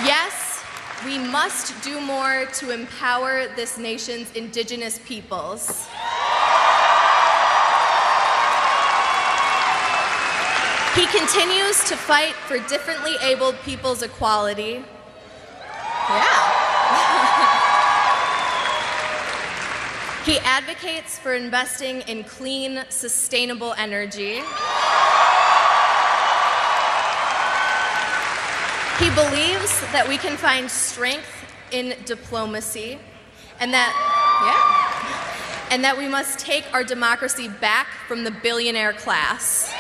Yes, we must do more to empower this nation's indigenous peoples. He continues to fight for differently abled people's equality. Yeah. He advocates for investing in clean, sustainable energy. He believes that we can find strength in diplomacy and that we must take our democracy back from the billionaire class.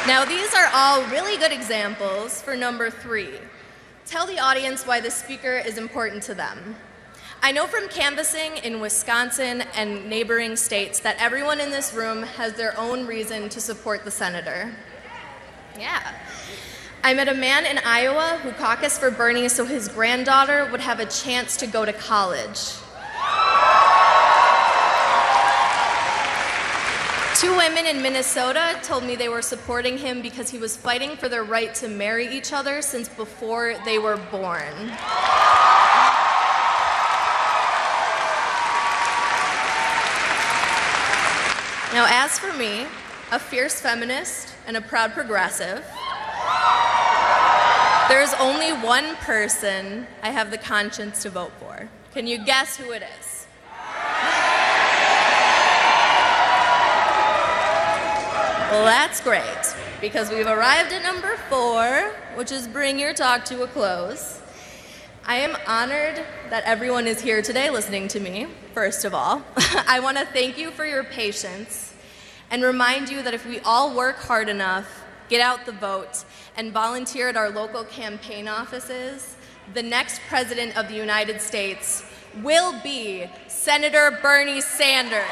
Now, these are all really good examples for number 3. Tell the audience why the speaker is important to them. I know from canvassing in Wisconsin and neighboring states that everyone in this room has their own reason to support the senator. Yeah. I met a man in Iowa who caucused for Bernie so his granddaughter would have a chance to go to college. 2 women in Minnesota told me they were supporting him because he was fighting for their right to marry each other since before they were born. Now, as for me, a fierce feminist and a proud progressive, there is only one person I have the conscience to vote for. Can you guess who it is? Well, that's great, because we've arrived at number 4, which is bring your talk to a close. I am honored that everyone is here today listening to me, first of all. I want to thank you for your patience and remind you that if we all work hard enough, get out the vote, and volunteer at our local campaign offices, the next president of the United States will be Senator Bernie Sanders.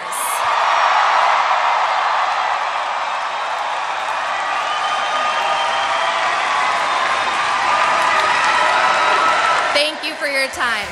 Thank you for your time.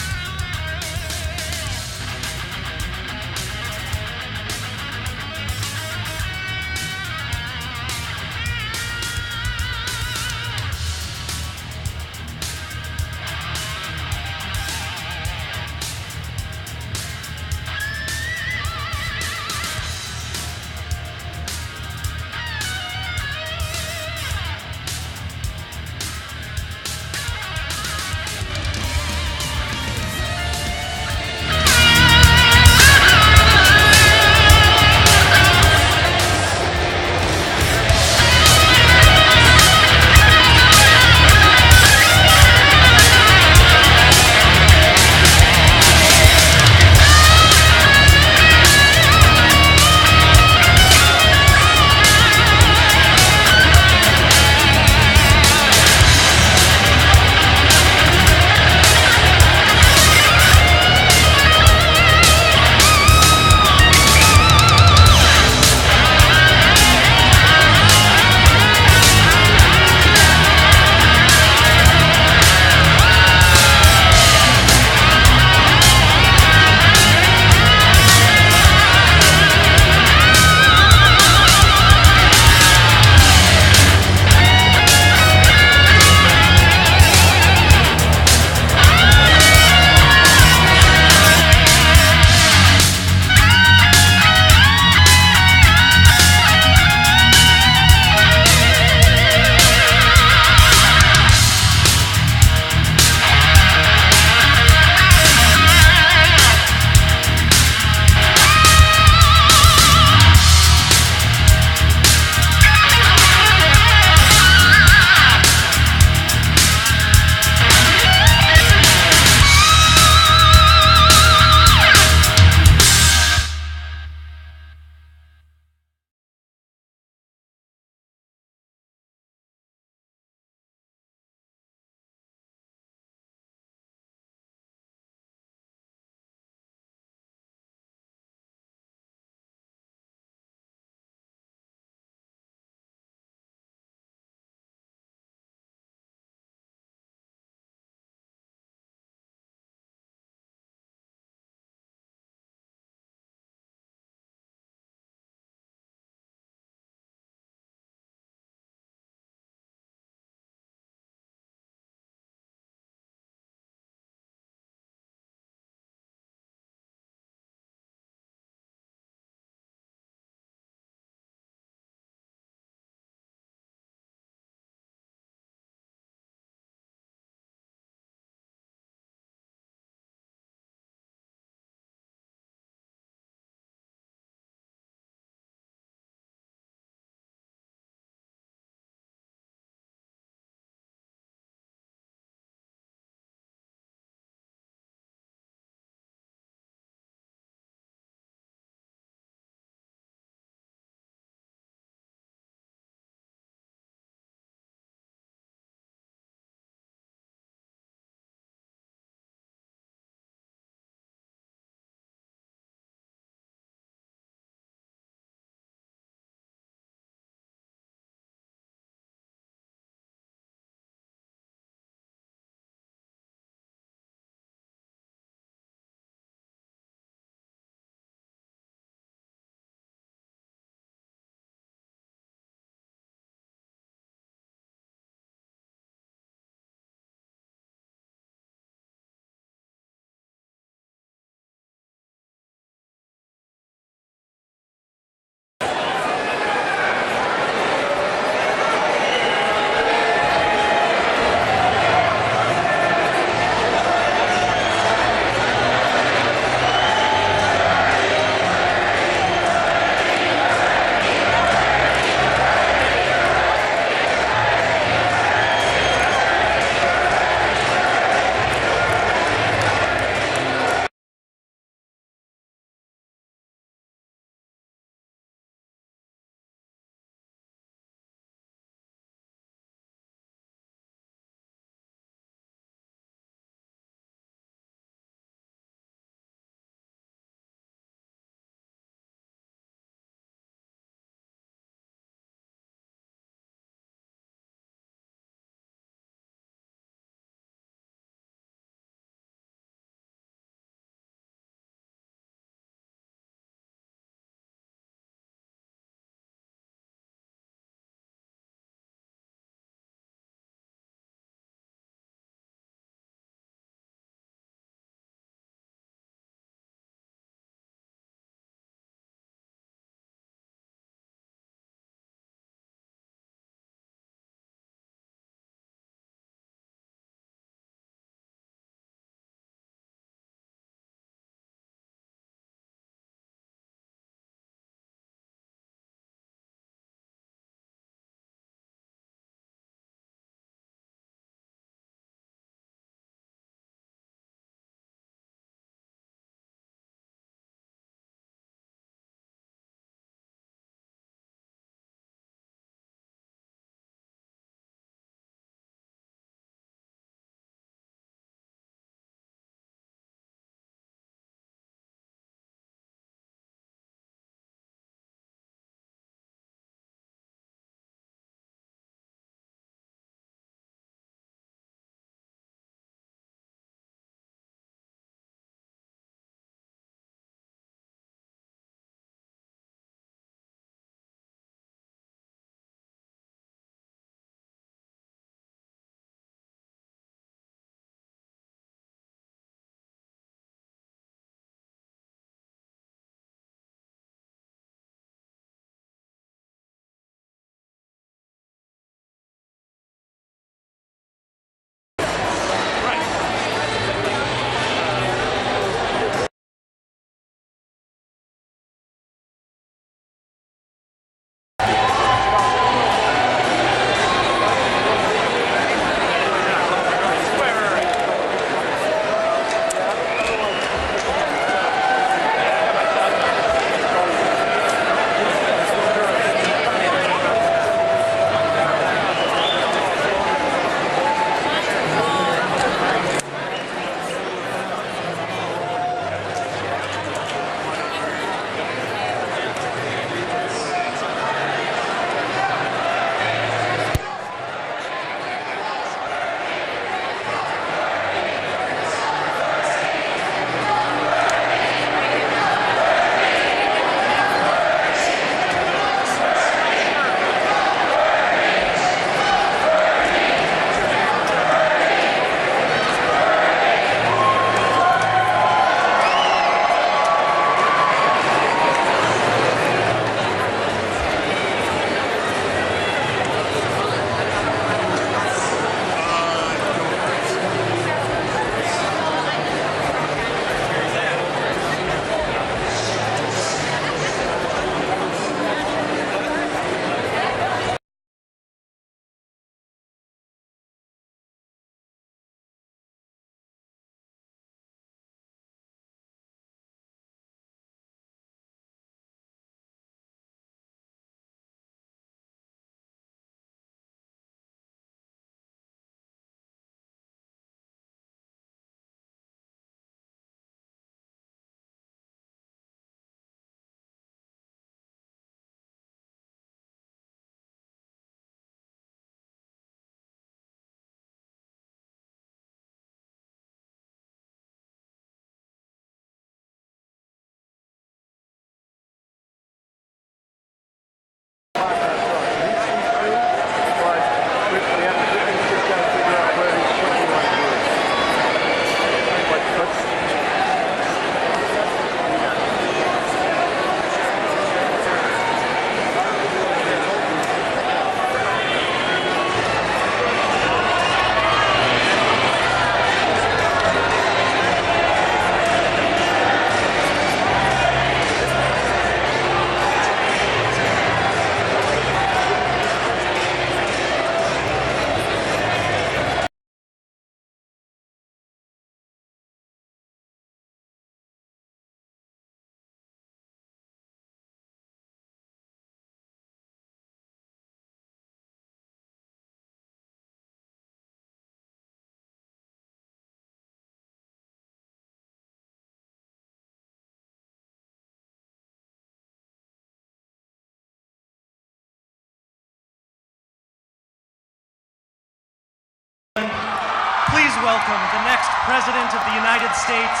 welcome the next President of the United States,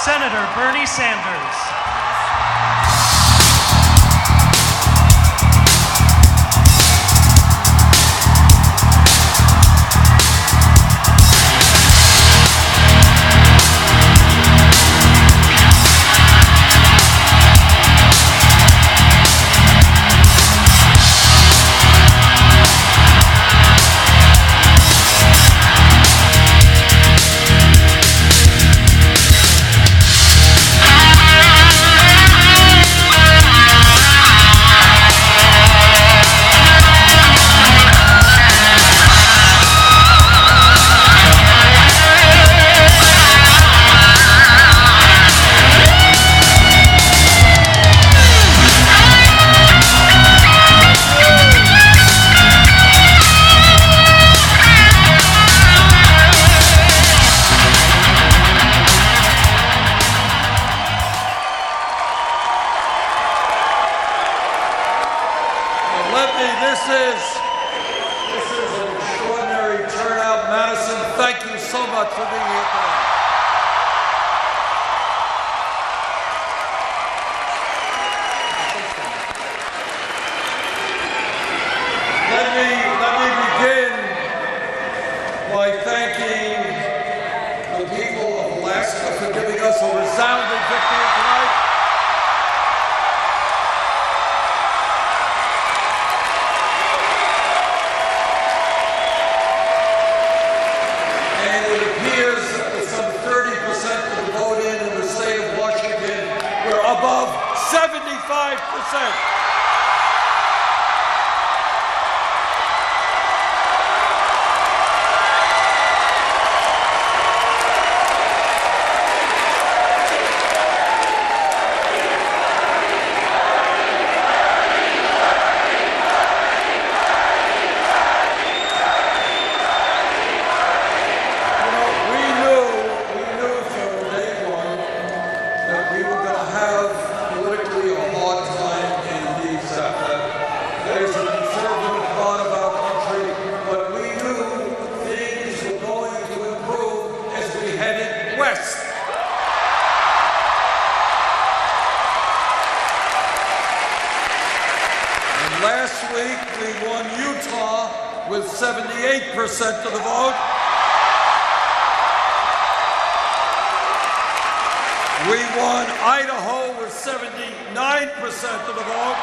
Senator Bernie Sanders. This is an extraordinary turnout. Madison, thank you so much for being here today. Let me begin by thanking the people of Alaska for giving us a resounding victory tonight. Above 75%. Last week, we won Utah with 78% of the vote. We won Idaho with 79% of the vote.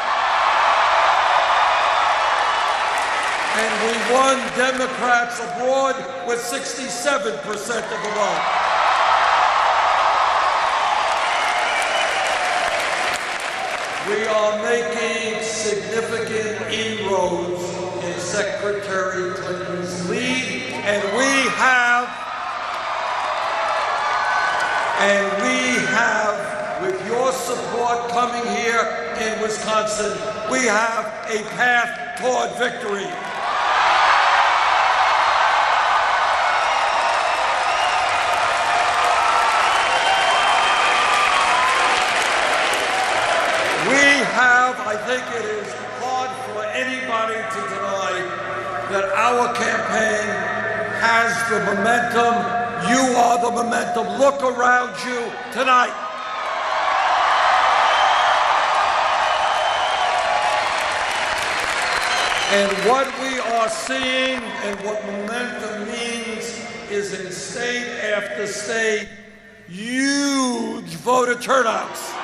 And we won Democrats abroad with 67% of the vote. We are making significant inroads in Secretary Clinton's lead, and we have, with your support coming here in Wisconsin, we have a path toward victory. I think it is hard for anybody to deny that our campaign has the momentum. You are the momentum. Look around you tonight. And what we are seeing and what momentum means is in state after state, huge voter turnouts.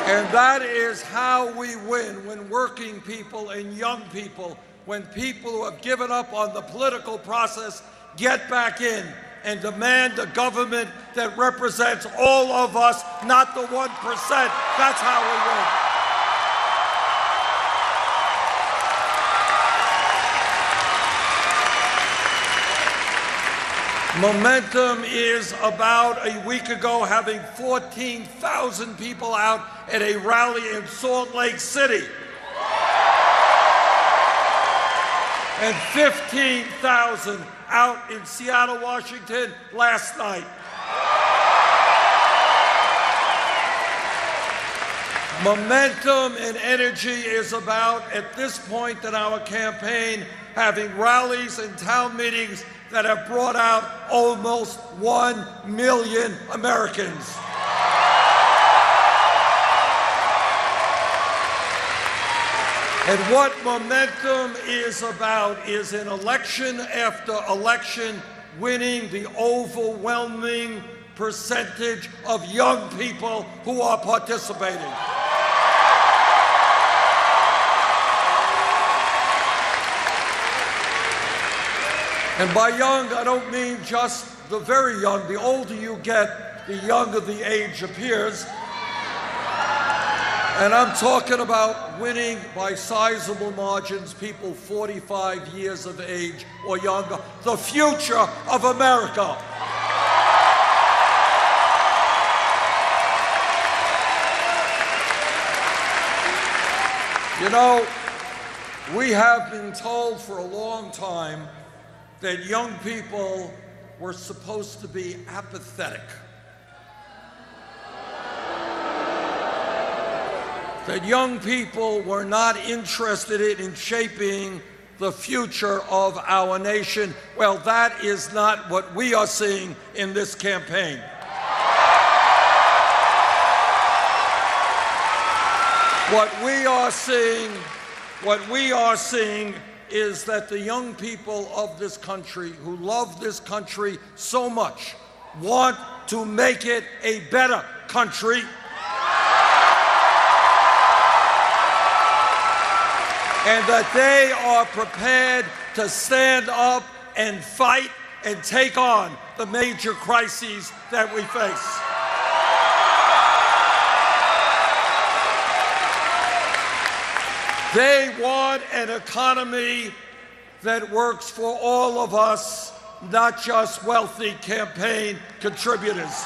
And that is how we win, when working people and young people, when people who have given up on the political process get back in and demand a government that represents all of us, not the 1%. That's how we win. Momentum is about a week ago having 14,000 people out at a rally in Salt Lake City. And 15,000 out in Seattle, Washington last night. Momentum and energy is about, at this point in our campaign, having rallies and town meetings that have brought out almost 1 million Americans. And what momentum is about is in election after election, winning the overwhelming percentage of young people who are participating. And by young, I don't mean just the very young. The older you get, the younger the age appears. And I'm talking about winning by sizable margins, people 45 years of age or younger, the future of America. You know, we have been told for a long time that young people were supposed to be apathetic. That young people were not interested in shaping the future of our nation. Well, that is not what we are seeing in this campaign. What we are seeing is that the young people of this country who love this country so much want to make it a better country. And that they are prepared to stand up and fight and take on the major crises that we face. They want an economy that works for all of us, not just wealthy campaign contributors.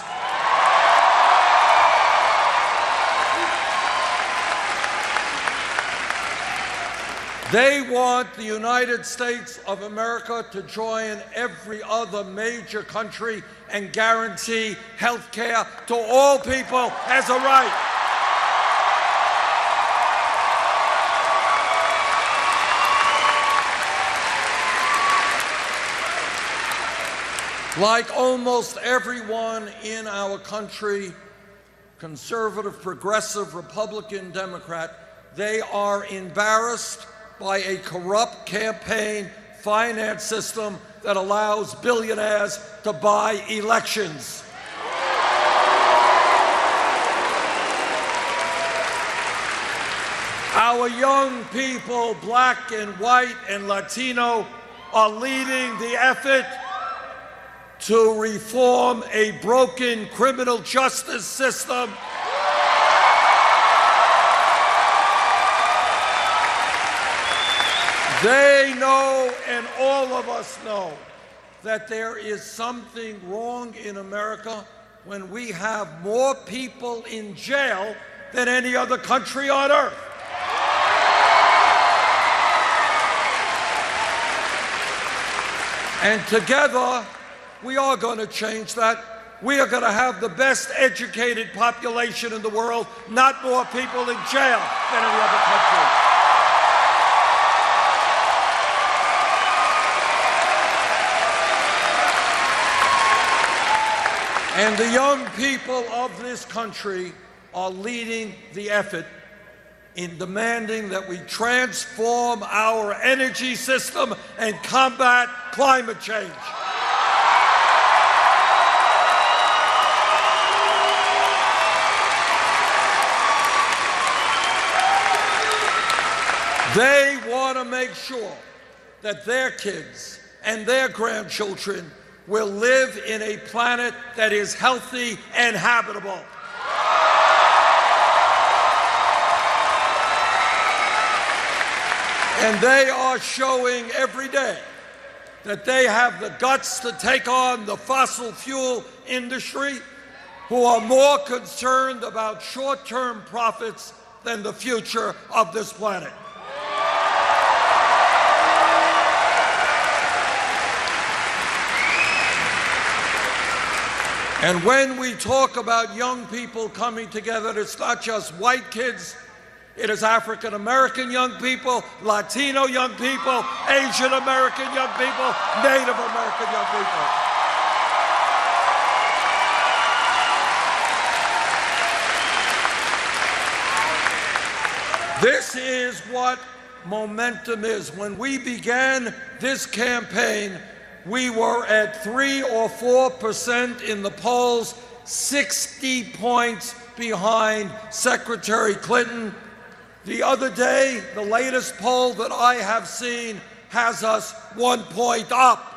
They want the United States of America to join every other major country and guarantee health care to all people as a right. Like almost everyone in our country, conservative, progressive, Republican, Democrat, they are embarrassed by a corrupt campaign finance system that allows billionaires to buy elections. Our young people, black and white and Latino, are leading the effort to reform a broken criminal justice system. They know, and all of us know, that there is something wrong in America when we have more people in jail than any other country on earth. And together, we are going to change that. We are going to have the best educated population in the world, not more people in jail than any other country. And the young people of this country are leading the effort in demanding that we transform our energy system and combat climate change. They want to make sure that their kids and their grandchildren will live in a planet that is healthy and habitable. And they are showing every day that they have the guts to take on the fossil fuel industry, who are more concerned about short-term profits than the future of this planet. And when we talk about young people coming together, it's not just white kids, It is African American young people, Latino young people, Asian American young people, Native American young people. This is what momentum is. When we began this campaign, we were at 3 or 4% in the polls, 60 points behind Secretary Clinton. The other day, the latest poll that I have seen has us 1 point up.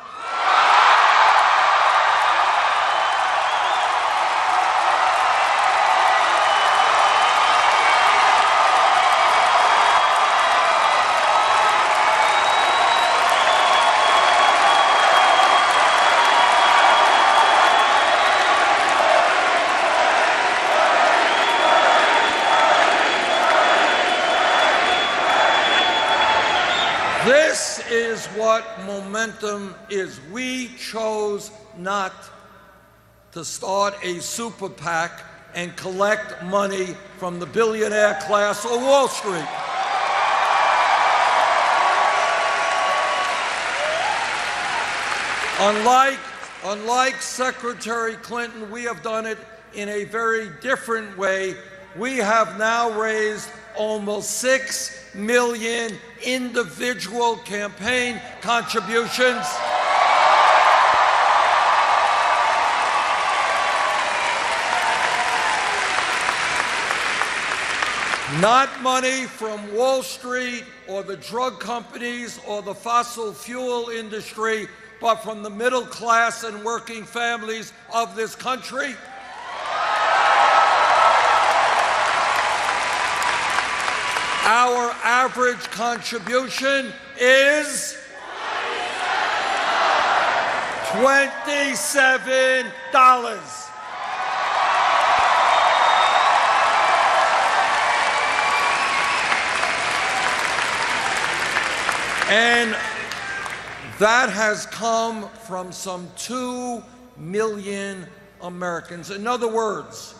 This is what momentum is. We chose not to start a super PAC and collect money from the billionaire class or Wall Street. Unlike Secretary Clinton, we have done it in a very different way. We have now raised almost 6 million individual campaign contributions. Not money from Wall Street or the drug companies or the fossil fuel industry, but from the middle class and working families of this country. Our average contribution is $27. And that has come from some 2 million Americans. In other words,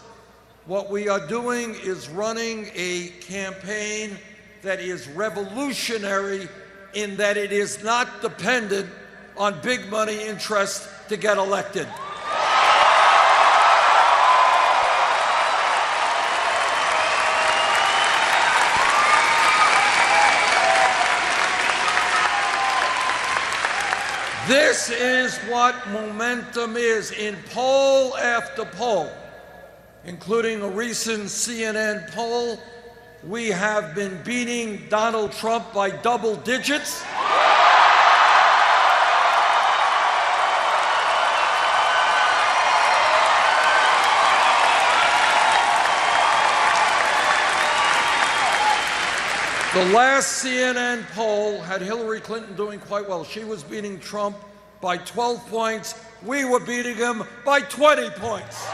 what we are doing is running a campaign that is revolutionary in that it is not dependent on big money interests to get elected. This is what momentum is. In poll after poll, including a recent CNN poll, we have been beating Donald Trump by double digits. The last CNN poll had Hillary Clinton doing quite well. She was beating Trump by 12 points. We were beating him by 20 points.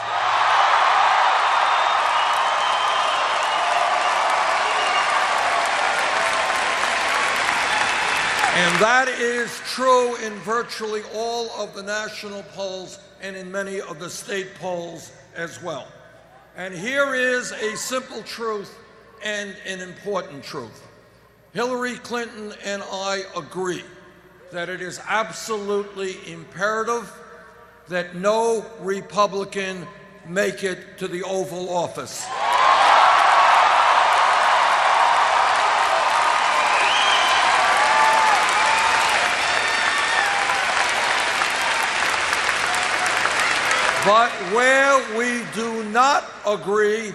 And that is true in virtually all of the national polls and in many of the state polls as well. And here is a simple truth and an important truth. Hillary Clinton and I agree that it is absolutely imperative that no Republican make it to the Oval Office. But where we do not agree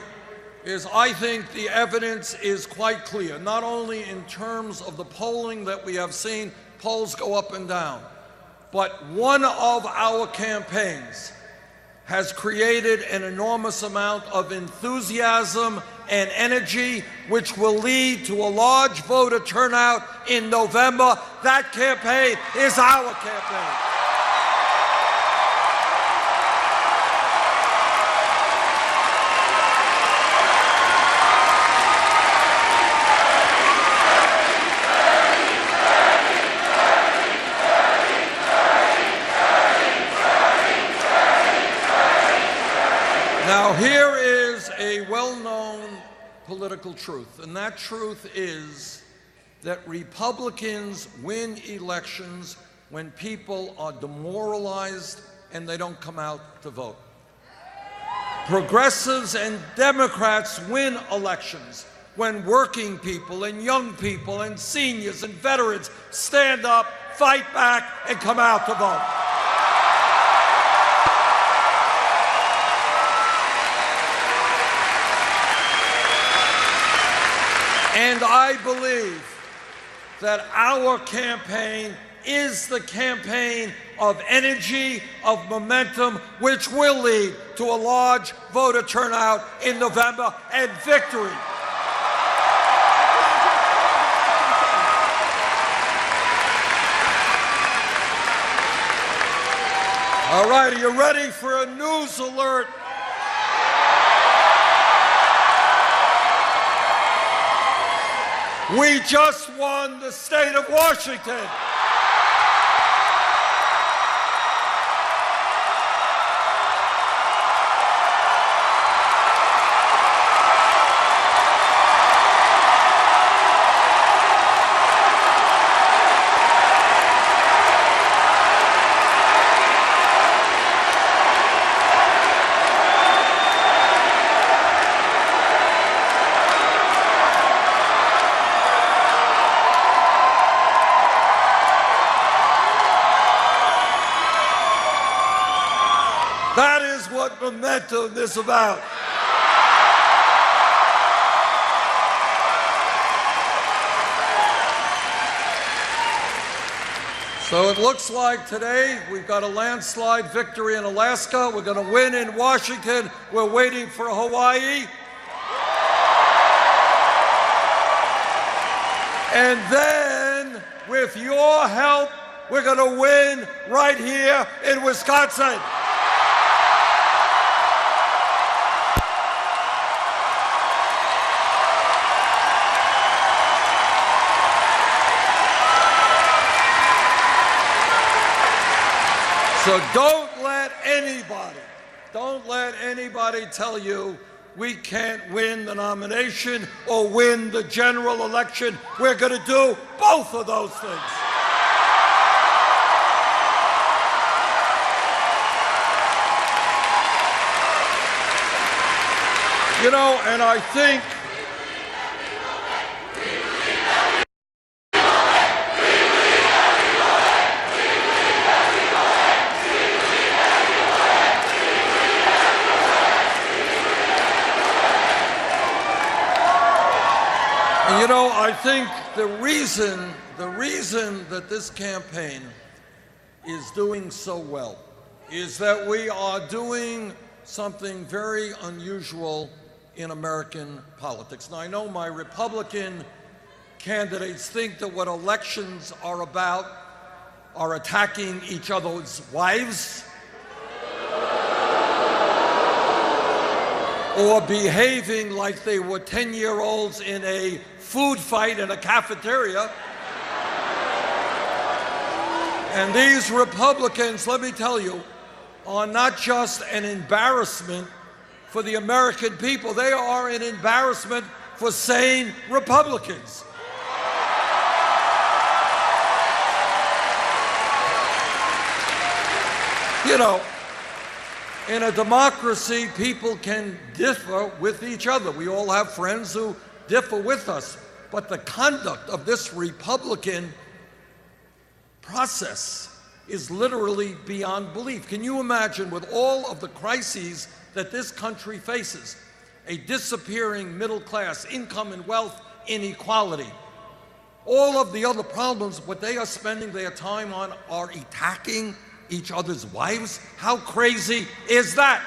is, I think the evidence is quite clear, not only in terms of the polling that we have seen, polls go up and down, but one of our campaigns has created an enormous amount of enthusiasm and energy, which will lead to a large voter turnout in November. That campaign is our campaign. Now, here is a well-known political truth, and that truth is that Republicans win elections when people are demoralized and they don't come out to vote. Progressives and Democrats win elections when working people and young people and seniors and veterans stand up, fight back, and come out to vote. And I believe that our campaign is the campaign of energy, of momentum, which will lead to a large voter turnout in November and victory. All right, are you ready for a news alert? We just won the state of Washington. That is what momentum is about. So it looks like today we've got a landslide victory in Alaska. We're going to win in Washington. We're waiting for Hawaii. And then, with your help, we're going to win right here in Wisconsin. So don't let anybody tell you we can't win the nomination or win the general election. We're going to do both of those things. You know, and I think the reason that this campaign is doing so well is that we are doing something very unusual in American politics. Now, I know my Republican candidates think that what elections are about are attacking each other's wives or behaving like they were 10-year-olds in a food fight in a cafeteria. And these Republicans, let me tell you, are not just an embarrassment for the American people, they are an embarrassment for sane Republicans. You know, in a democracy, people can differ with each other. We all have friends who differ with us. But the conduct of this Republican process is literally beyond belief. Can you imagine, with all of the crises that this country faces, a disappearing middle class, income and wealth inequality, all of the other problems, what they are spending their time on are attacking each other's wives? How crazy is that?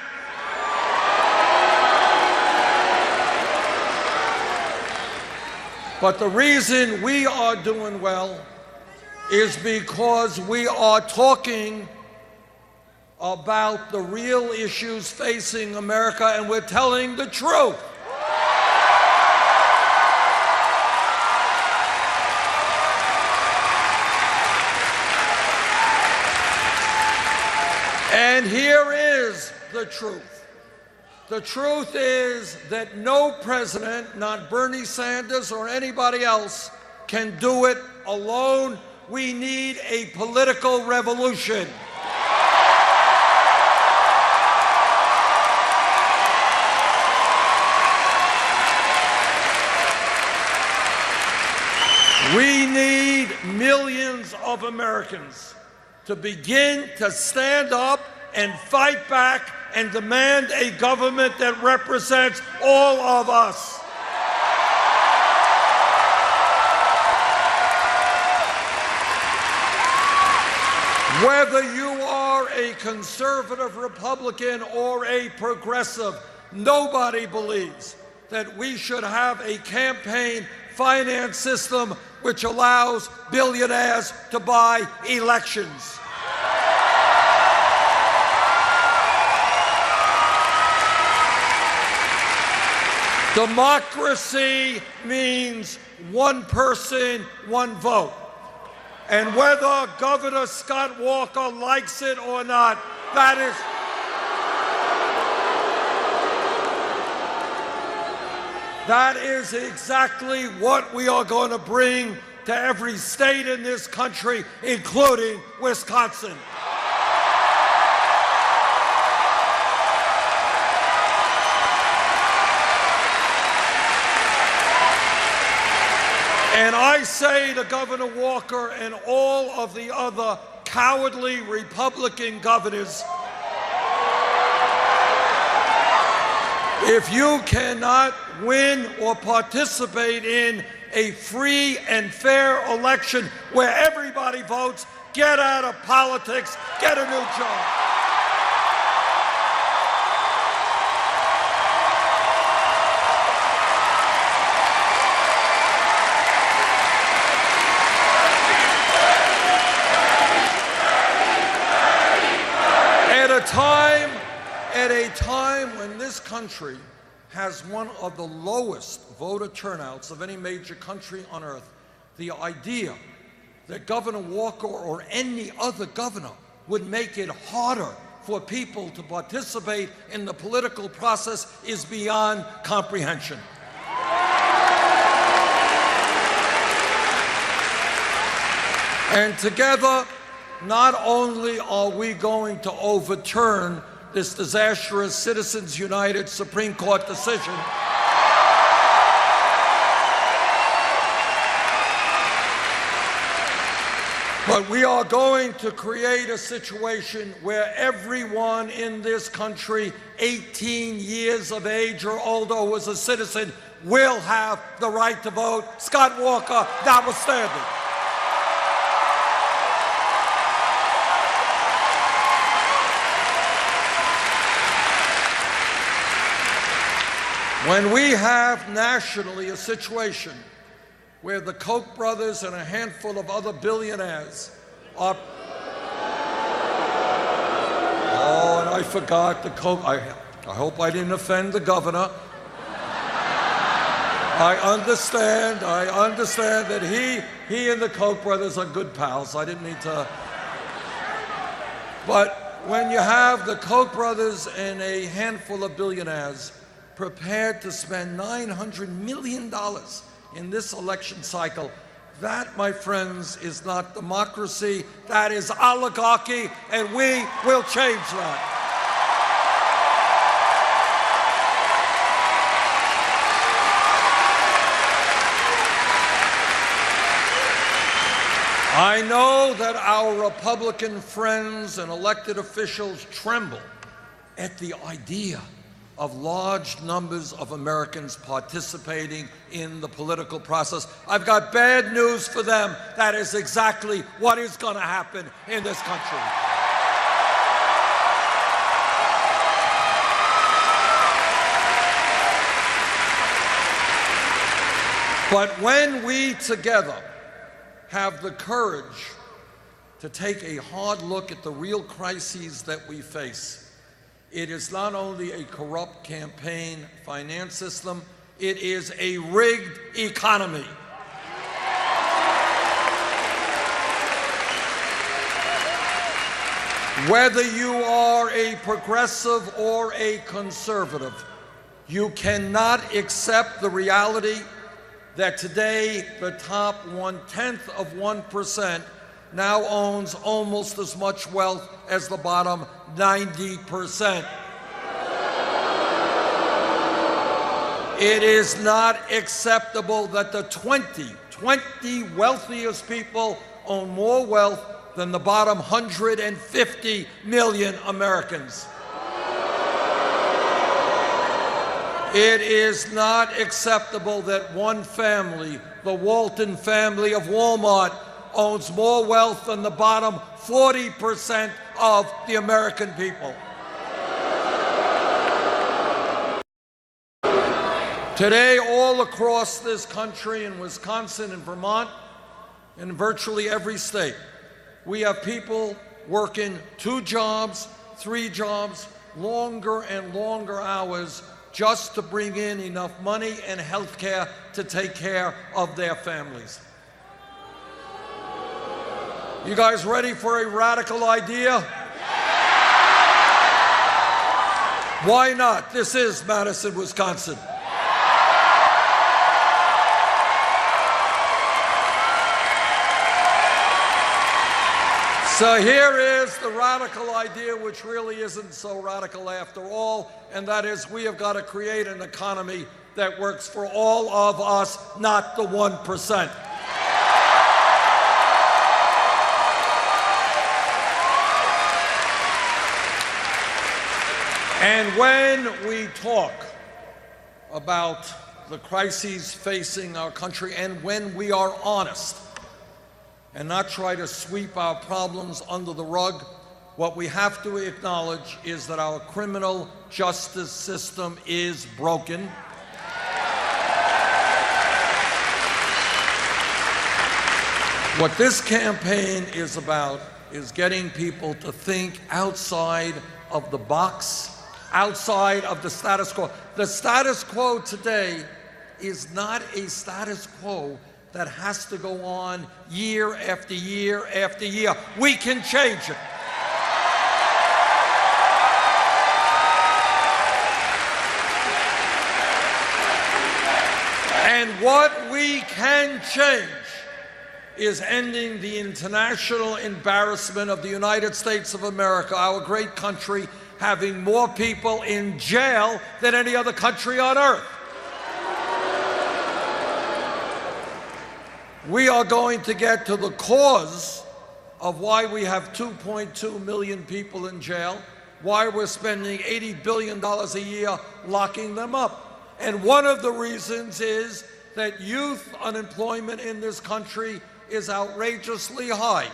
But the reason we are doing well is because we are talking about the real issues facing America, and we're telling the truth. And here is the truth. The truth is that no president, not Bernie Sanders or anybody else, can do it alone. We need a political revolution. We need millions of Americans to begin to stand up and fight back and demand a government that represents all of us. Whether you are a conservative Republican or a progressive, nobody believes that we should have a campaign finance system which allows billionaires to buy elections. Democracy means one person, one vote. And whether Governor Scott Walker likes it or not, that is exactly what we are going to bring to every state in this country, including Wisconsin. And I say to Governor Walker and all of the other cowardly Republican governors, if you cannot win or participate in a free and fair election where everybody votes, get out of politics, get a new job. At a time when this country has one of the lowest voter turnouts of any major country on earth, the idea that Governor Walker or any other governor would make it harder for people to participate in the political process is beyond comprehension. And together, not only are we going to overturn this disastrous Citizens United Supreme Court decision, but we are going to create a situation where everyone in this country, 18 years of age or older, who is a citizen, will have the right to vote, Scott Walker notwithstanding. When we have nationally a situation where the Koch brothers and a handful of other billionaires are... Oh, and I forgot the Koch... I hope I didn't offend the governor. I understand that he and the Koch brothers are good pals. I didn't need to... But when you have the Koch brothers and a handful of billionaires prepared to spend $900 million in this election cycle, that, my friends, is not democracy. That is oligarchy, and we will change that. I know that our Republican friends and elected officials tremble at the idea of large numbers of Americans participating in the political process. I've got bad news for them. That is exactly what is going to happen in this country. But when we together have the courage to take a hard look at the real crises that we face, it is not only a corrupt campaign finance system, it is a rigged economy. Whether you are a progressive or a conservative, you cannot accept the reality that today the top 0.1% now owns almost as much wealth as the bottom 90%. It is not acceptable that the 20 wealthiest people own more wealth than the bottom 150 million Americans. It is not acceptable that one family, the Walton family of Walmart, owns more wealth than the bottom 40% of the American people. Today, all across this country, in Wisconsin and Vermont, in virtually every state, we have people working 2 jobs, 3 jobs, longer and longer hours just to bring in enough money and health care to take care of their families. You guys ready for a radical idea? Why not? This is Madison, Wisconsin. So here is the radical idea, which really isn't so radical after all, and that is we have got to create an economy that works for all of us, not the 1%. And when we talk about the crises facing our country, and when we are honest and not try to sweep our problems under the rug, what we have to acknowledge is that our criminal justice system is broken. What this campaign is about is getting people to think outside of the box, outside of the status quo. The status quo today is not a status quo that has to go on year after year after year. We can change it. And what we can change is ending the international embarrassment of the United States of America, our great country, having more people in jail than any other country on earth. We are going to get to the cause of why we have 2.2 million people in jail, why we're spending $80 billion a year locking them up. And one of the reasons is that youth unemployment in this country is outrageously high.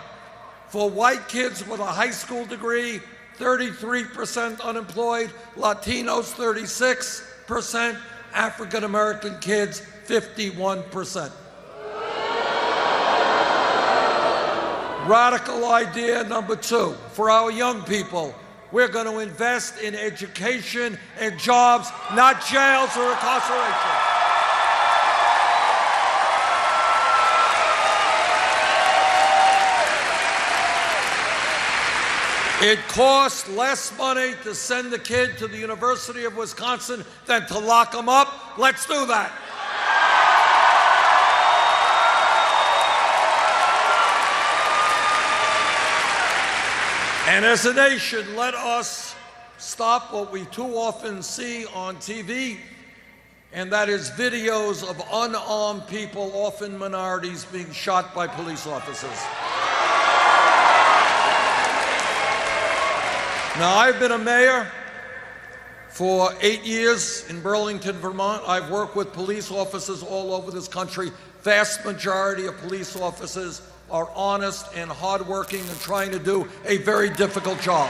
For white kids with a high school degree, 33% unemployed, Latinos 36%, African American kids 51%. Radical idea number 2, for our young people, we're going to invest in education and jobs, not jails or incarceration. It costs less money to send a kid to the University of Wisconsin than to lock them up. Let's do that. And as a nation, let us stop what we too often see on TV, and that is videos of unarmed people, often minorities, being shot by police officers. Now, I've been a mayor for 8 years in Burlington, Vermont. I've worked with police officers all over this country. Vast majority of police officers are honest and hardworking and trying to do a very difficult job.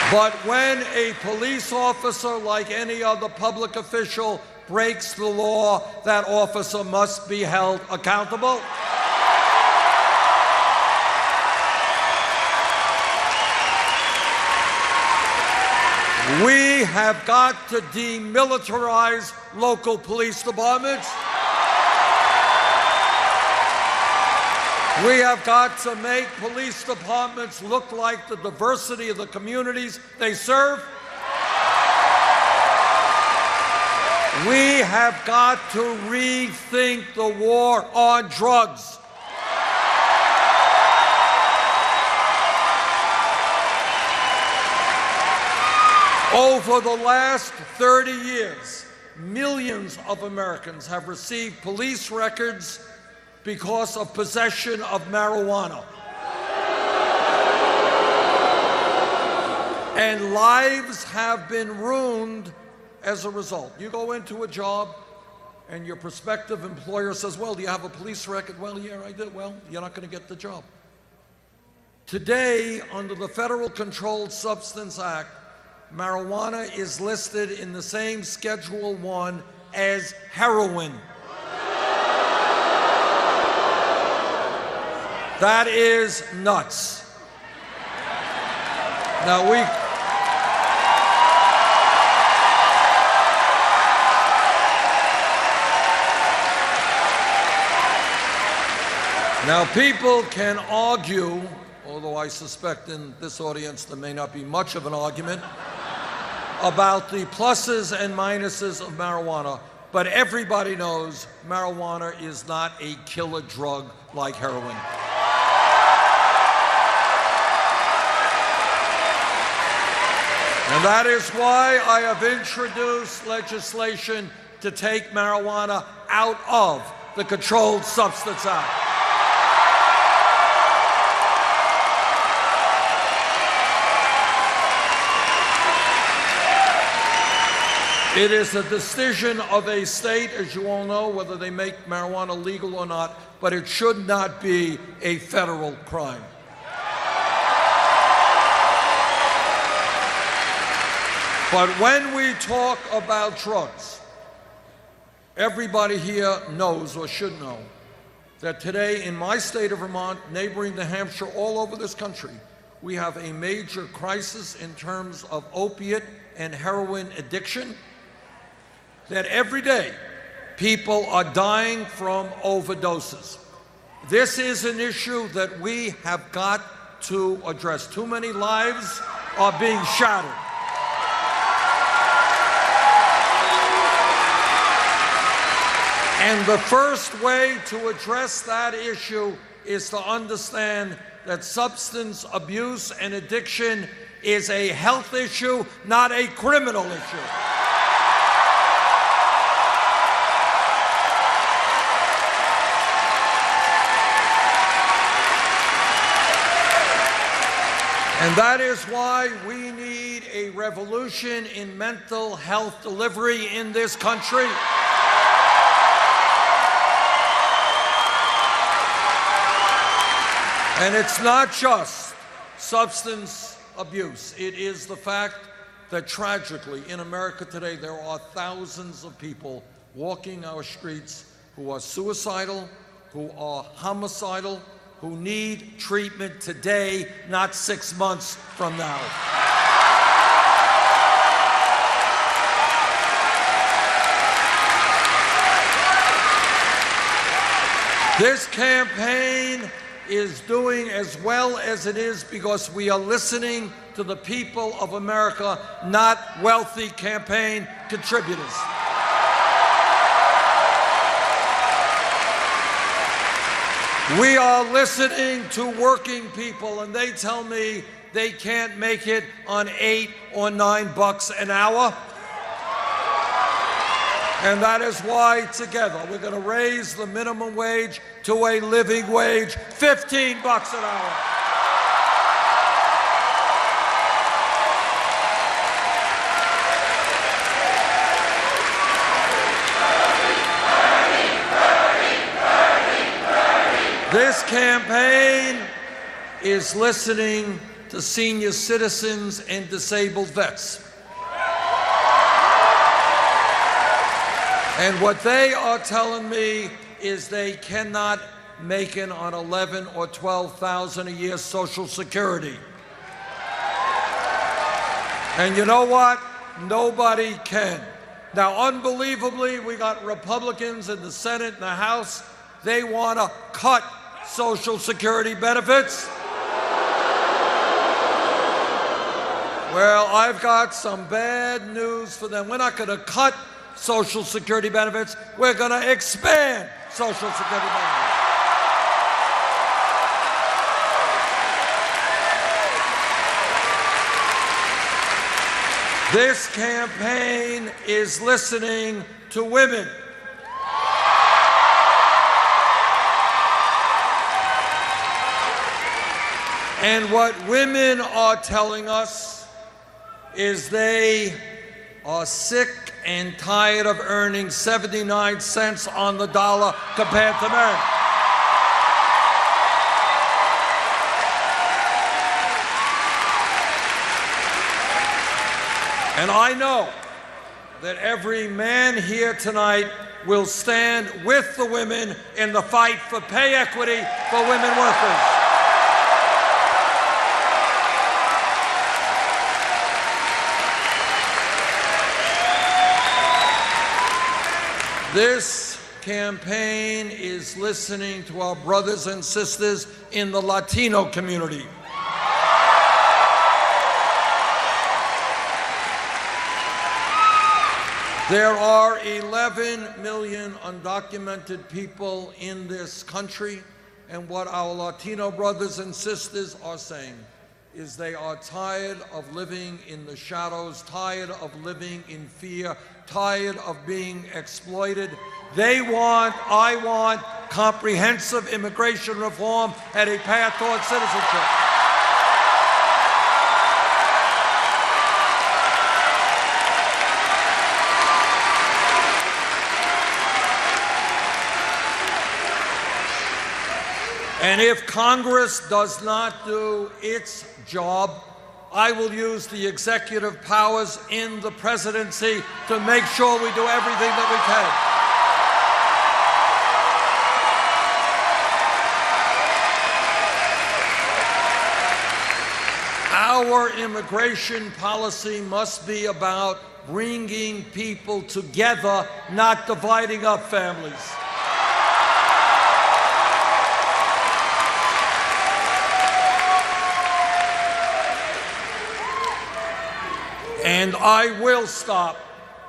But when a police officer, like any other public official, breaks the law, that officer must be held accountable. We have got to demilitarize local police departments. We have got to make police departments look like the diversity of the communities they serve. We have got to rethink the war on drugs. Over the last 30 years, millions of Americans have received police records because of possession of marijuana. And lives have been ruined as a result. You go into a job and your prospective employer says, well, do you have a police record? Well, yeah, I do. Well, you're not going to get the job. Today, under the Federal Controlled Substance Act, marijuana is listed in the same Schedule 1 as heroin. That is nuts. Now people can argue, although I suspect in this audience there may not be much of an argument, about the pluses and minuses of marijuana, but everybody knows marijuana is not a killer drug like heroin. And that is why I have introduced legislation to take marijuana out of the Controlled Substance Act. It is a decision of a state, as you all know, whether they make marijuana legal or not, but it should not be a federal crime. But when we talk about drugs, everybody here knows or should know that today in my state of Vermont, neighboring New Hampshire, all over this country, we have a major crisis in terms of opiate and heroin addiction, that every day people are dying from overdoses. This is an issue that we have got to address. Too many lives are being shattered. And the first way to address that issue is to understand that substance abuse and addiction is a health issue, not a criminal issue. And that is why we need a revolution in mental health delivery in this country. And it's not just substance abuse. It is the fact that tragically in America today there are thousands of people walking our streets who are suicidal, who are homicidal, who need treatment today, not 6 months from now. This campaign is doing as well as it is because we are listening to the people of America, not wealthy campaign contributors. We are listening to working people, and they tell me they can't make it on $8 or $9 an hour. And that is why together we're going to raise the minimum wage to a living wage, $15 an hour. This campaign is listening to senior citizens and disabled vets. And what they are telling me is they cannot make it on $11,000 or $12,000 a year Social Security. And you know what? Nobody can. Now, unbelievably, we got Republicans in the Senate and the House. They want to cut Social Security benefits? Well, I've got some bad news for them. We're not going to cut Social Security benefits. We're going to expand Social Security benefits. This campaign is listening to women. And what women are telling us is they are sick and tired of earning 79 cents on the dollar compared to men. And I know that every man here tonight will stand with the women in the fight for pay equity for women workers. This campaign is listening to our brothers and sisters in the Latino community. There are 11 million undocumented people in this country, and what our Latino brothers and sisters are saying is they are tired of living in the shadows, tired of living in fear, tired of being exploited. I want comprehensive immigration reform and a path towards citizenship. And if Congress does not do its job, I will use the executive powers in the presidency to make sure we do everything that we can. Our immigration policy must be about bringing people together, not dividing up families. And I will stop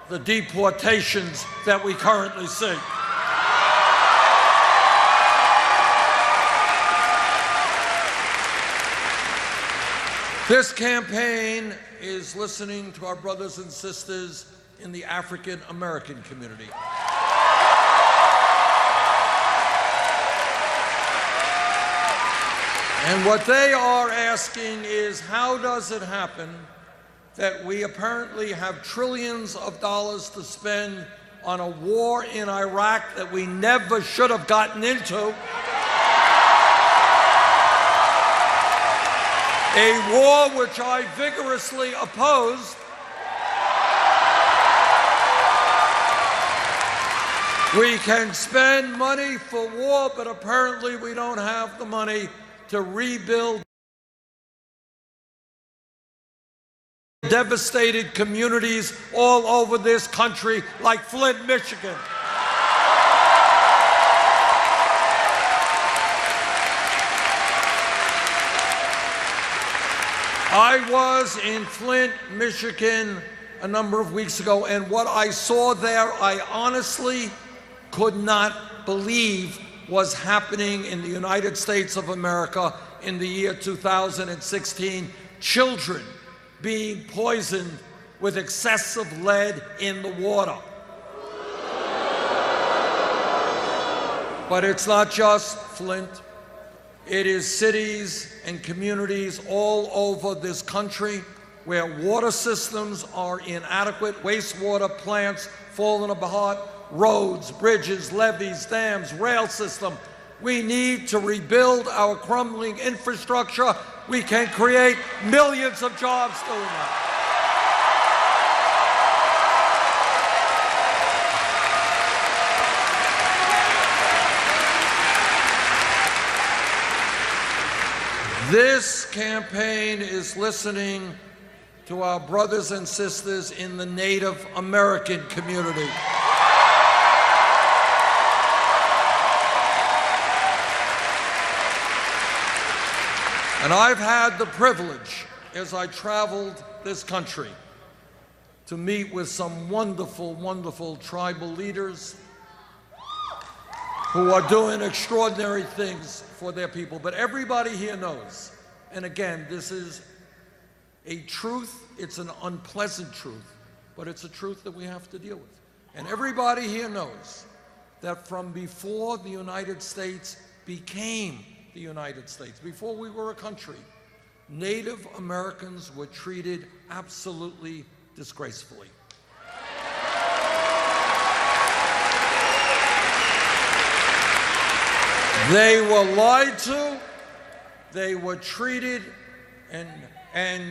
the deportations that we currently see. This campaign is listening to our brothers and sisters in the African American community. And what they are asking is, how does it happen that we apparently have trillions of dollars to spend on a war in Iraq that we never should have gotten into, a war which I vigorously opposed, we can spend money for war, but apparently we don't have the money to rebuild devastated communities all over this country, like Flint, Michigan. I was in Flint, Michigan a number of weeks ago, and what I saw there, I honestly could not believe was happening in the United States of America in the year 2016. Children being poisoned with excessive lead in the water. But it's not just Flint. It is cities and communities all over this country where water systems are inadequate, wastewater plants falling apart, roads, bridges, levees, dams, rail system. We need to rebuild our crumbling infrastructure. We can create millions of jobs doing that. This campaign is listening to our brothers and sisters in the Native American community. And I've had the privilege, as I traveled this country, to meet with some wonderful, wonderful tribal leaders who are doing extraordinary things for their people. But everybody here knows, and again, this is a truth, it's an unpleasant truth, but it's a truth that we have to deal with. And everybody here knows that from before the United States became the United States, before we were a country, Native Americans were treated absolutely disgracefully. They were lied to, they were treated, and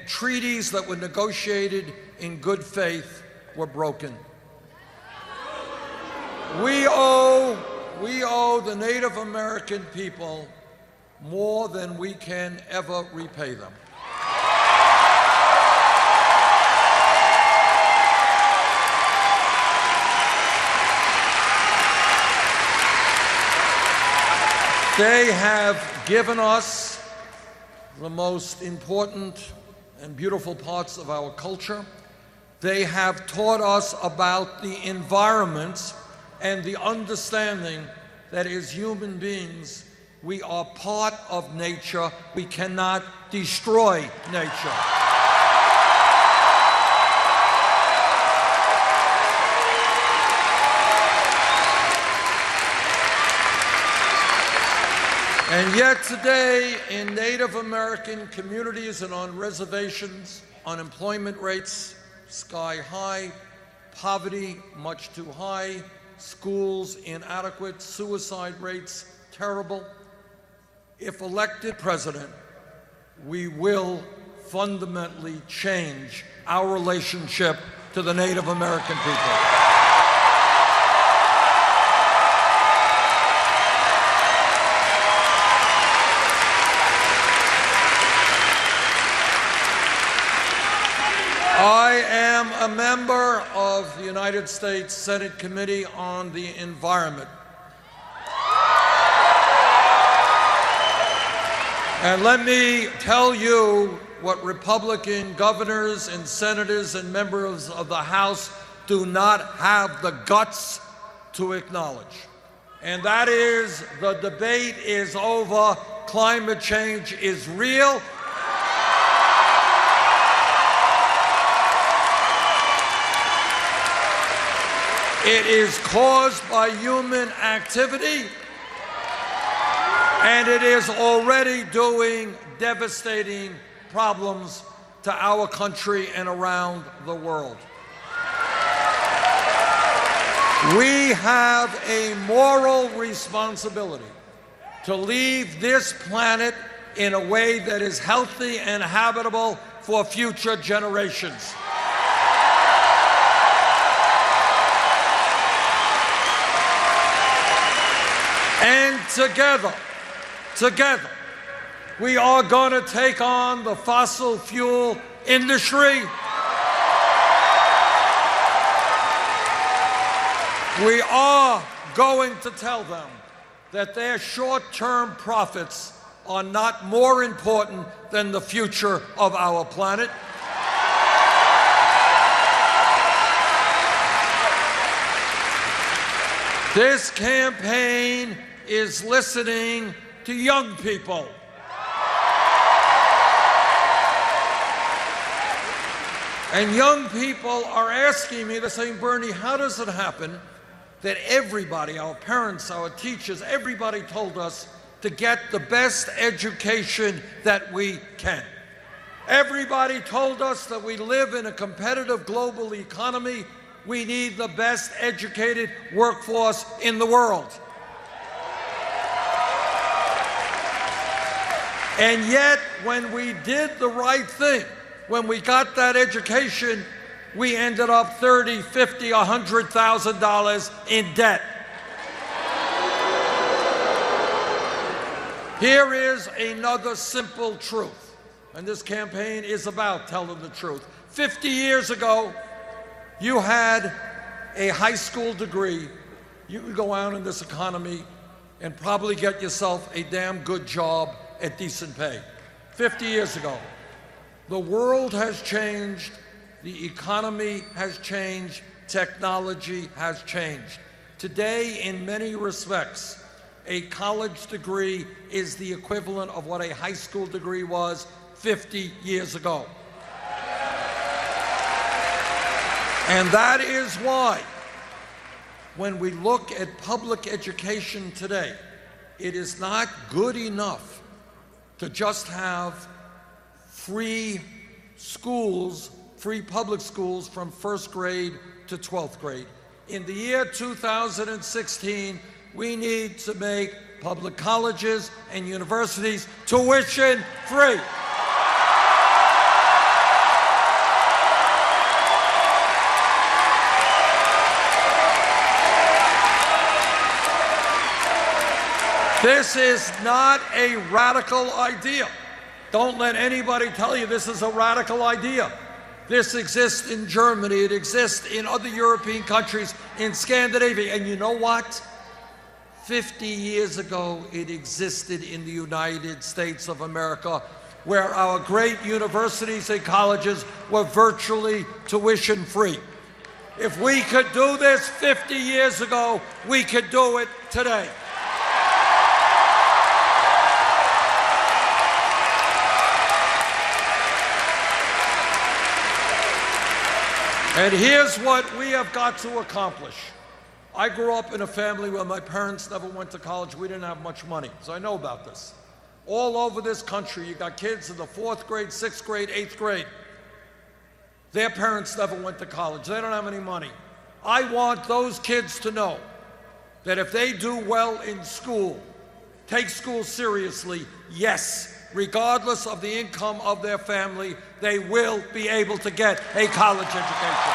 treaties that were negotiated in good faith were broken. We owe the Native American people more than we can ever repay them. They have given us the most important and beautiful parts of our culture. They have taught us about the environment and the understanding that as human beings, we are part of nature. We cannot destroy nature. And yet today, in Native American communities and on reservations, unemployment rates sky high, poverty much too high, schools inadequate, suicide rates terrible. If elected president, we will fundamentally change our relationship to the Native American people. I am a member of the United States Senate Committee on the Environment. And let me tell you what Republican governors and senators and members of the House do not have the guts to acknowledge. And that is, the debate is over. Climate change is real. It is caused by human activity, and it is already doing devastating problems to our country and around the world. We have a moral responsibility to leave this planet in a way that is healthy and habitable for future generations. And together, we are going to take on the fossil fuel industry. We are going to tell them that their short-term profits are not more important than the future of our planet. This campaign is listening to young people. And young people are asking me, they're saying, Bernie, how does it happen that everybody, our parents, our teachers, everybody told us to get the best education that we can? Everybody told us that we live in a competitive global economy. We need the best educated workforce in the world. And yet, when we did the right thing, when we got that education, we ended up $30,000, $50,000, $100,000 in debt. Here is another simple truth, and this campaign is about telling the truth. 50 years ago, you had a high school degree, you could go out in this economy and probably get yourself a damn good job at decent pay. 50 years ago. The world has changed, the economy has changed, technology has changed. Today, in many respects, a college degree is the equivalent of what a high school degree was 50 years ago. And that is why, when we look at public education today, it is not good enough to just have free schools, free public schools from first grade to 12th grade. In the year 2016, we need to make public colleges and universities tuition free. This is not a radical idea. Don't let anybody tell you this is a radical idea. This exists in Germany, it exists in other European countries, in Scandinavia, and you know what? 50 years ago, it existed in the United States of America, where our great universities and colleges were virtually tuition free. If we could do this 50 years ago, we could do it today. And here's what we have got to accomplish. I grew up in a family where my parents never went to college. We didn't have much money, so I know about this. All over this country, you got kids in the 4th grade, 6th grade, 8th grade. Their parents never went to college. They don't have any money. I want those kids to know that if they do well in school, take school seriously, yes, regardless of the income of their family, they will be able to get a college education.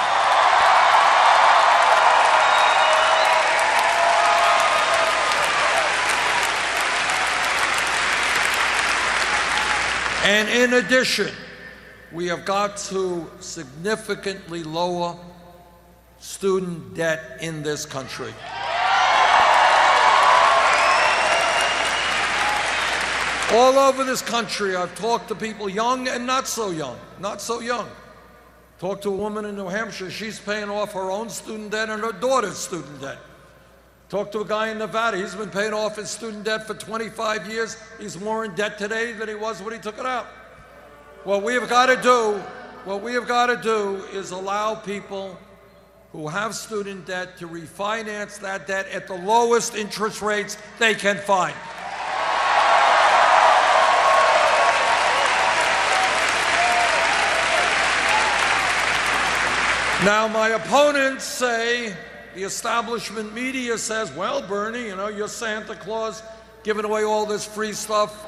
And in addition, we have got to significantly lower student debt in this country. All over this country, I've talked to people young and not so young, not so young. Talked to a woman in New Hampshire, she's paying off her own student debt and her daughter's student debt. Talked to a guy in Nevada, he's been paying off his student debt for 25 years. He's more in debt today than he was when he took it out. What we have got to do is allow people who have student debt to refinance that debt at the lowest interest rates they can find. Now, my opponents say, the establishment media says, well, Bernie, you know, you're Santa Claus giving away all this free stuff,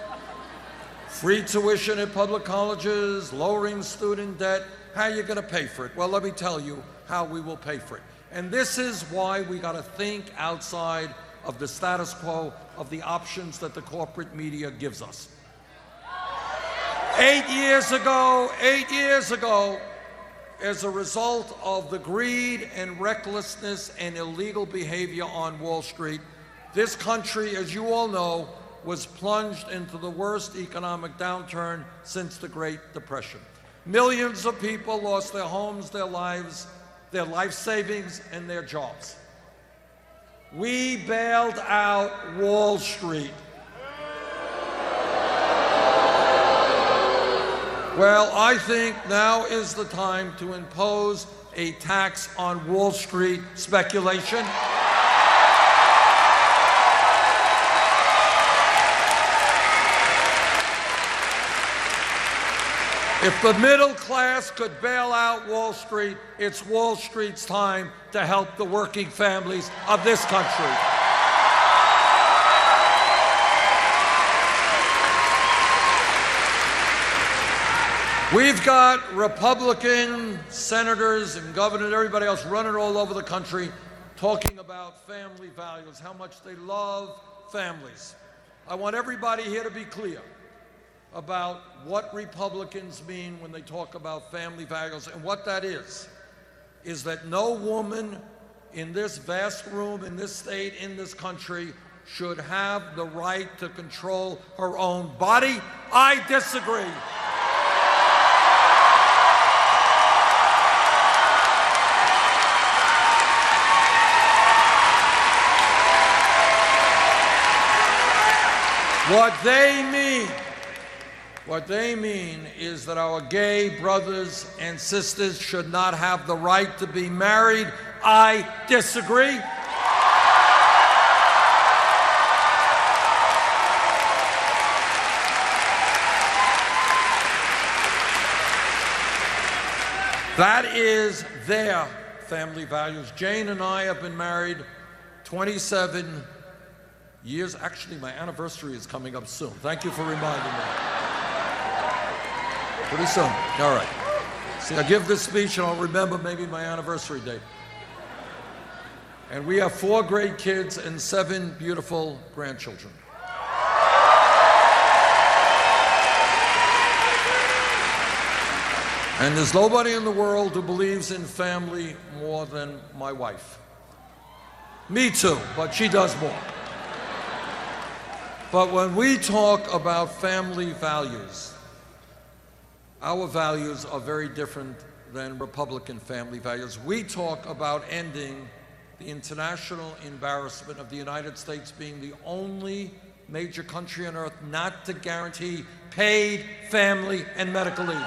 free tuition at public colleges, lowering student debt. How are you going to pay for it? Well, let me tell you how we will pay for it. And this is why we got to think outside of the status quo of the options that the corporate media gives us. 8 years ago, as a result of the greed and recklessness and illegal behavior on Wall Street, this country, as you all know, was plunged into the worst economic downturn since the Great Depression. Millions of people lost their homes, their lives, their life savings, and their jobs. We bailed out Wall Street. Well, I think now is the time to impose a tax on Wall Street speculation. If the middle class could bail out Wall Street, it's Wall Street's time to help the working families of this country. We've got Republican senators and governors, everybody else running all over the country talking about family values, how much they love families. I want everybody here to be clear about what Republicans mean when they talk about family values, and what that is that no woman in this vast room, in this state, in this country, should have the right to control her own body. I disagree. What they mean is that our gay brothers and sisters should not have the right to be married. I disagree. That is their family values. Jane and I have been married 27 years. Actually, my anniversary is coming up soon. Thank you for reminding me. Pretty soon. All right. See, I'll give this speech and I'll remember maybe my anniversary date. And we have 4 great kids and 7 beautiful grandchildren. And there's nobody in the world who believes in family more than my wife. Me too, but she does more. But when we talk about family values, our values are very different than Republican family values. We talk about ending the international embarrassment of the United States being the only major country on earth not to guarantee paid family and medical leave.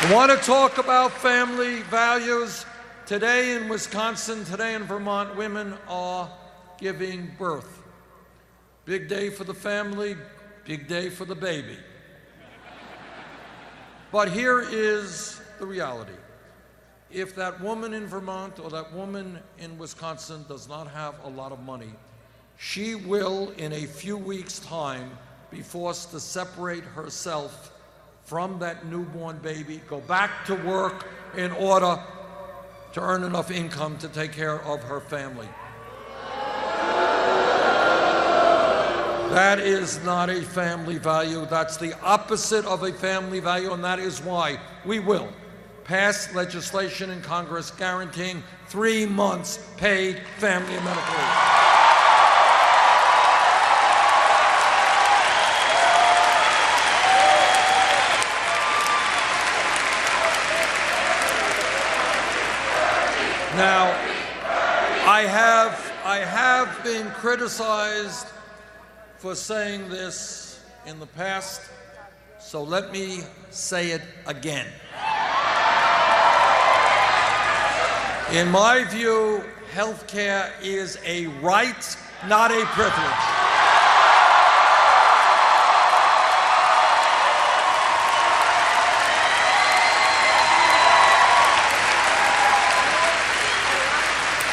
I want to talk about family values. Today in Wisconsin, today in Vermont, women are giving birth. Big day for the family, big day for the baby. But here is the reality. If that woman in Vermont or that woman in Wisconsin does not have a lot of money, she will, in a few weeks' time, be forced to separate herself from that newborn baby, go back to work in order to earn enough income to take care of her family. That is not a family value. That's the opposite of a family value, and that is why we will pass legislation in Congress guaranteeing 3 months paid family and medical leave. Now, I have been criticized for saying this in the past, so let me say it again. In my view, health care is a right, not a privilege.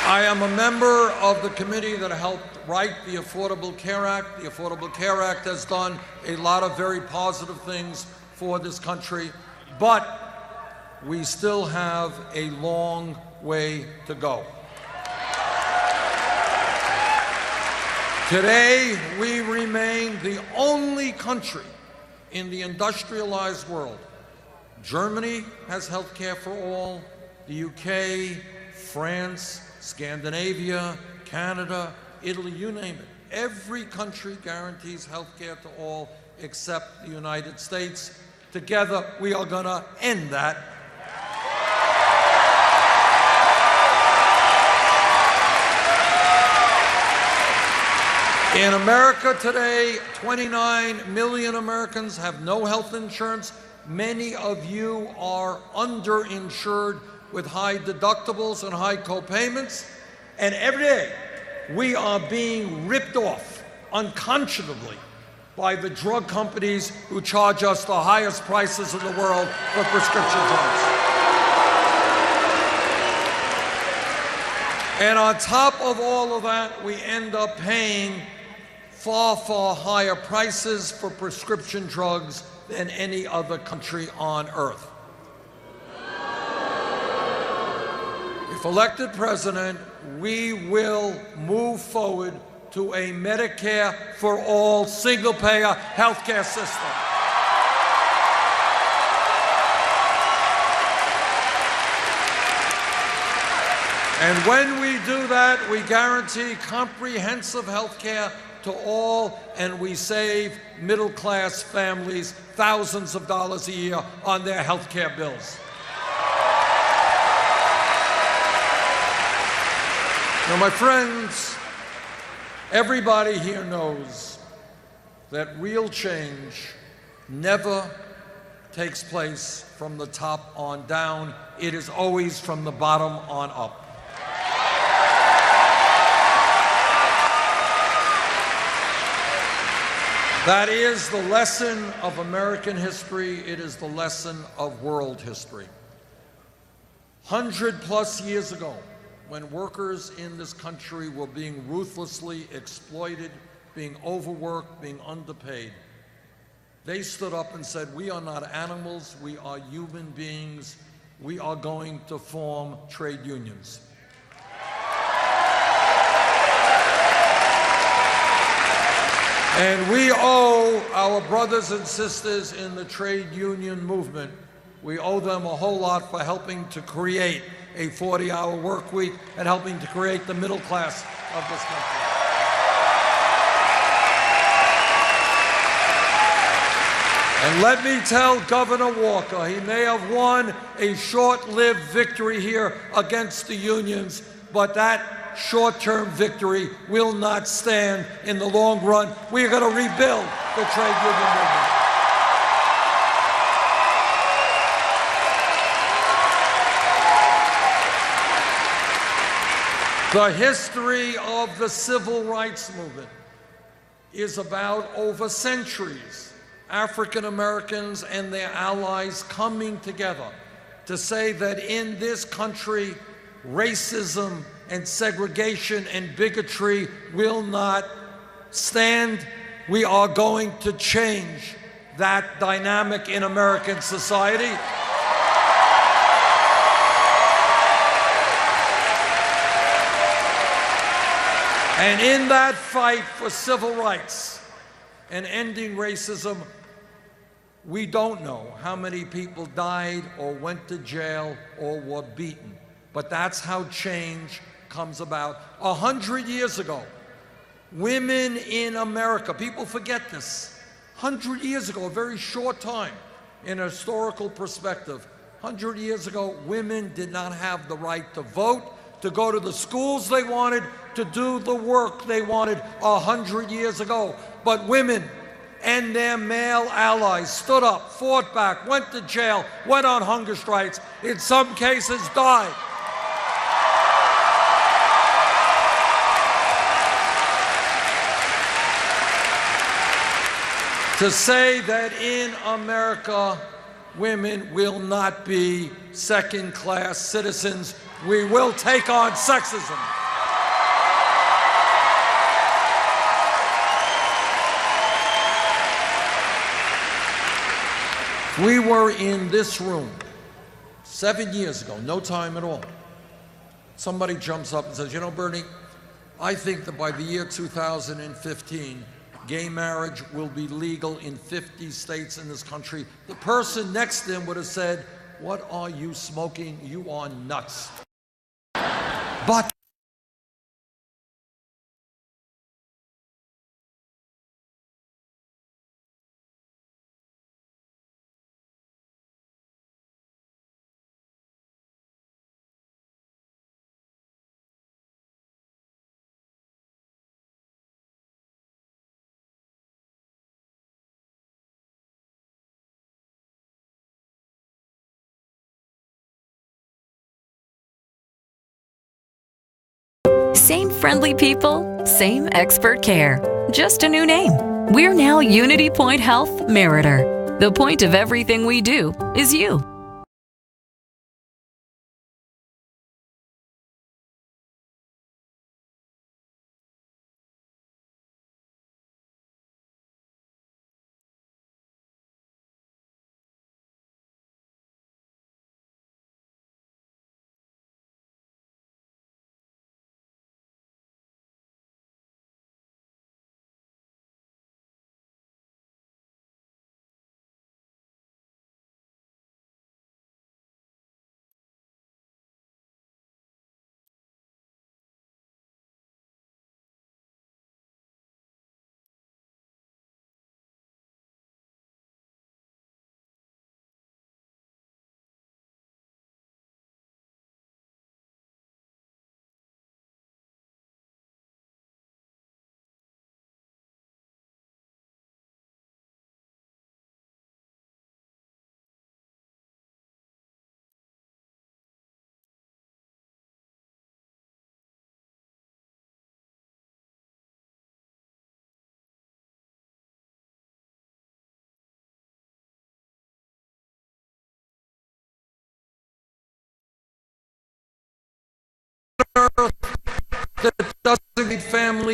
I am a member of the committee that helped write the Affordable Care Act. The Affordable Care Act has done a lot of very positive things for this country, but we still have a long way to go. Today, we remain the only country in the industrialized world. Germany has health care for all, the UK, France, Scandinavia, Canada, Italy, you name it. Every country guarantees health care to all except the United States. Together, we are going to end that. In America today, 29 million Americans have no health insurance. Many of you are underinsured with high deductibles and high co-payments, and every day we are being ripped off unconscionably by the drug companies who charge us the highest prices in the world for prescription drugs. And on top of all of that, we end up paying far, far higher prices for prescription drugs than any other country on earth. If elected president, we will move forward to a Medicare for all single-payer health care system. And when we do that, we guarantee comprehensive health care to all, and we save middle-class families thousands of dollars a year on their health care bills. Now, my friends, everybody here knows that real change never takes place from the top on down. It is always from the bottom on up. That is the lesson of American history. It is the lesson of world history. 100+ years ago, when workers in this country were being ruthlessly exploited, being overworked, being underpaid, they stood up and said, "We are not animals, we are human beings. We are going to form trade unions." And we owe our brothers and sisters in the trade union movement, we owe them a whole lot for helping to create a 40-hour work week and helping to create the middle class of this country. And let me tell Governor Walker, he may have won a short-lived victory here against the unions, but that short-term victory will not stand in the long run. We are going to rebuild the trade union movement. The history of the civil rights movement is about, over centuries, African Americans and their allies coming together to say that in this country, racism and segregation and bigotry will not stand. We are going to change that dynamic in American society. And in that fight for civil rights and ending racism, we don't know how many people died or went to jail or were beaten. But that's how change comes about. 100 years ago, women in America, people forget this, 100 years ago, a very short time in a historical perspective, 100 years ago, women did not have the right to vote, to go to the schools they wanted, to do the work they wanted 100 years ago. But women and their male allies stood up, fought back, went to jail, went on hunger strikes, in some cases died. To say that in America, women will not be second-class citizens. We will take on sexism. We were in this room 7 years ago, no time at all. Somebody jumps up and says, "You know, Bernie, I think that by the year 2015, gay marriage will be legal in 50 states in this country." The person next to him would have said, "What are you smoking? You are nuts." But same friendly people, same expert care. Just a new name. We're now Unity Point Health Meritor. The point of everything we do is you.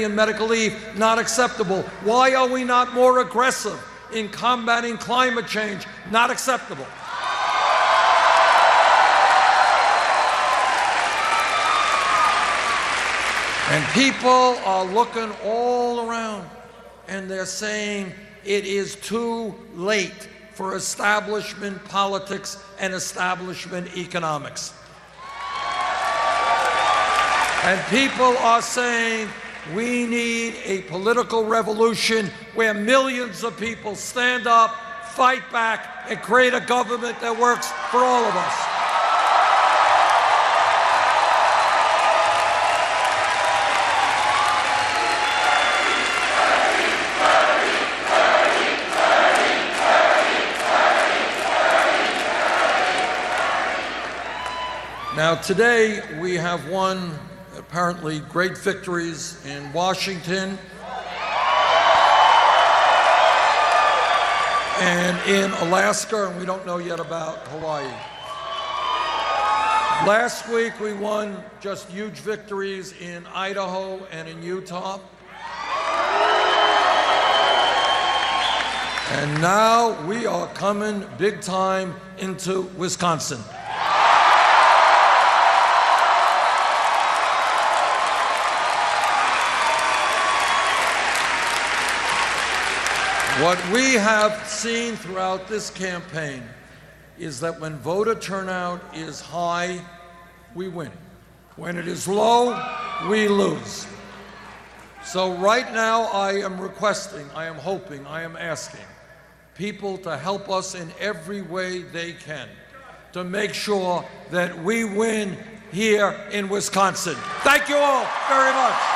pay and medical leave, not acceptable. Why are we not more aggressive in combating climate change? Not acceptable. And people are looking all around and they're saying it is too late for establishment politics and establishment economics. And people are saying we need a political revolution where millions of people stand up, fight back, and create a government that works for all of us. Now, today we have won apparently great victories in Washington and in Alaska, and we don't know yet about Hawaii. Last week we won just huge victories in Idaho and in Utah. And now we are coming big time into Wisconsin. What we have seen throughout this campaign is that when voter turnout is high, we win. When it is low, we lose. So right now I am requesting, I am hoping, I am asking people to help us in every way they can to make sure that we win here in Wisconsin. Thank you all very much.